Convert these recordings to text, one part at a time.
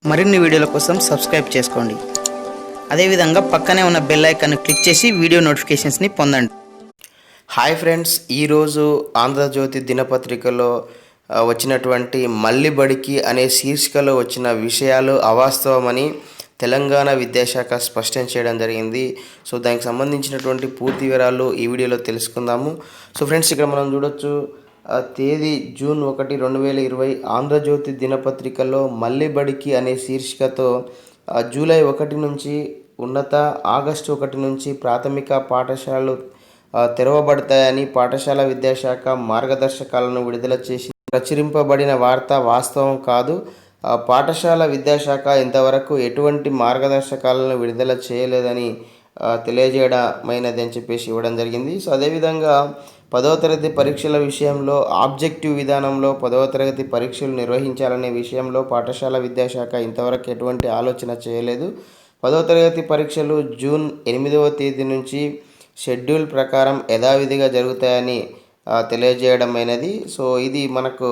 మరిన్ని వీడియోల కోసం సబ్స్క్రైబ్ చేసుకోండి. అదేవిధంగా పక్కనే ఉన్న బెల్ ఐకాన్ క్లిక్ చేసి వీడియో నోటిఫికేషన్స్ని పొందండి. హాయ్ ఫ్రెండ్స్, ఈరోజు ఆంధ్రజ్యోతి దినపత్రికలో వచ్చినటువంటి మళ్ళీ బడికి అనే శీర్షికలో వచ్చిన విషయాలు అవాస్తవమని తెలంగాణ విద్యాశాఖ స్పష్టం చేయడం జరిగింది. సో దానికి సంబంధించినటువంటి పూర్తి వివరాలు ఈ వీడియోలో తెలుసుకుందాము. సో ఫ్రెండ్స్, ఇక్కడ మనం చూడొచ్చు, తేదీ జూన్ 1, 2020 ఆంధ్రజ్యోతి దినపత్రికలో మళ్ళీ బడికి అనే శీర్షికతో జూలై 1 నుంచి ఉన్నత, ఆగస్టు 1 నుంచి ప్రాథమిక పాఠశాలలు తెరవబడతాయని పాఠశాల విద్యాశాఖ మార్గదర్శకాలను విడుదల చేసి ప్రచురింపబడిన వార్త వాస్తవం కాదు. పాఠశాల విద్యాశాఖ ఇంతవరకు ఎటువంటి మార్గదర్శకాలను విడుదల చేయలేదని తెలియజేయడమైనది అని చెప్పేసి ఇవ్వడం జరిగింది. సో అదేవిధంగా 10వ తరగతి పరీక్షల విషయంలో ఆబ్జెక్టివ్ విధానంలో 10వ తరగతి పరీక్షలు నిర్వహించాలనే విషయంలో పాఠశాల విద్యాశాఖ ఇంతవరకు ఎటువంటి ఆలోచన చేయలేదు. 10వ తరగతి పరీక్షలు జూన్ 8వ తేదీ నుంచి షెడ్యూల్ ప్రకారం యథావిధిగా జరుగుతాయని తెలియజేయడమైనది. సో ఇది మనకు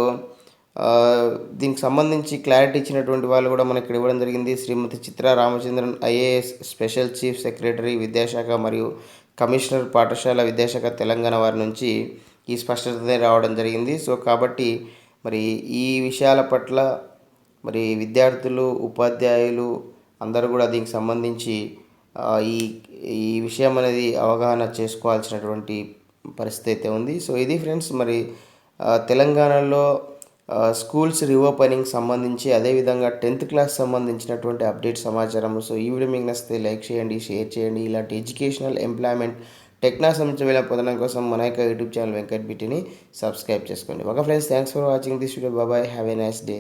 దీనికి సంబంధించి క్లారిటీ ఇచ్చినటువంటి వాళ్ళు కూడా మనకి ఇక్కడ ఇవ్వడం జరిగింది. Srimathi Chitra Ramachandran, IAS special chief secretary విద్యాశాఖ మరియు కమిషనర్ పాఠశాల విద్యాశాఖ తెలంగాణ వారి నుంచి ఈ స్పష్టత రావడం జరిగింది. సో కాబట్టి మరి ఈ విషయాల పట్ల మరి విద్యార్థులు, ఉపాధ్యాయులు అందరూ కూడా దీనికి సంబంధించి ఈ ఈ విషయం అనేది అవగాహన చేసుకోవాల్సినటువంటి పరిస్థితి అయితే ఉంది. సో ఇది ఫ్రెండ్స్, మరి తెలంగాణలో స్కూల్స్ రీఓపెనింగ్ సంబంధించి అదేవిధంగా 10th క్లాస్ సంబంధించినటువంటి అప్డేట్ సమాచారం. సో ఈ వీడియో మీకు నచ్చితే లైక్ చేయండి, షేర్ చేయండి. ఇలాంటి ఎడ్యుకేషనల్, ఎంప్లాయ్మెంట్, టెక్నా సంబంధించిన పొందడం కోసం మన యొక్క యూట్యూబ్ ఛానల్ వెంకట్బిటిని సబ్స్క్రైబ్ చేసుకోండి. Okay friends, thanks for watching this video. Bye, have a nice day.